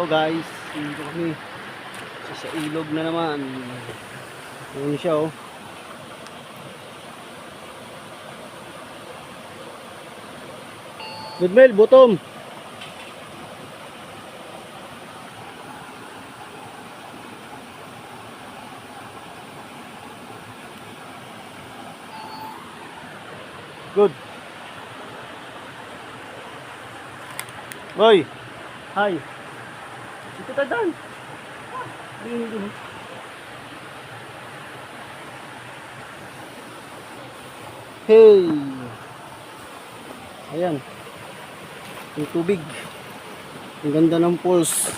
guys, dito kami sa ilog na naman. Ayan siya oh. Good mail, bottom. Good. Boy. Hi. Dito tayo dan. Hey. Ayan. Yung tubig. Ang ganda ng falls.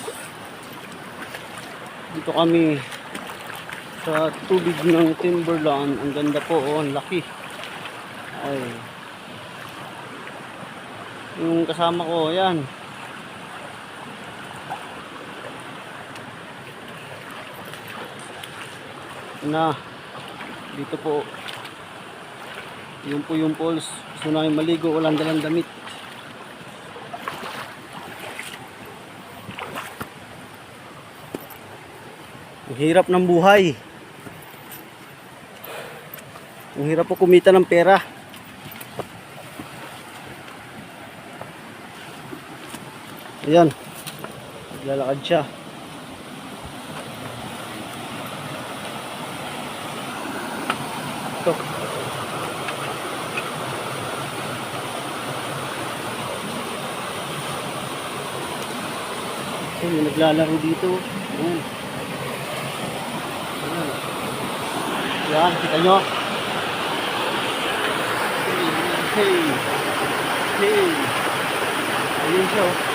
Dito kami sa tubig ng Timberland. Ang ganda po, oh, ang laki. Ay. Yung kasama ko, ayan. Na dito po yun po yung falls. Gusto namin maligo, walang dalang damit. Ang hirap ng buhay, ang hirap po kumita ng pera. Ayan, naglalakad siya. Ito. May naglalaro dito. Ayan. Ayan. Ayan, kita nyo. Hey. Hey. Ayun siya.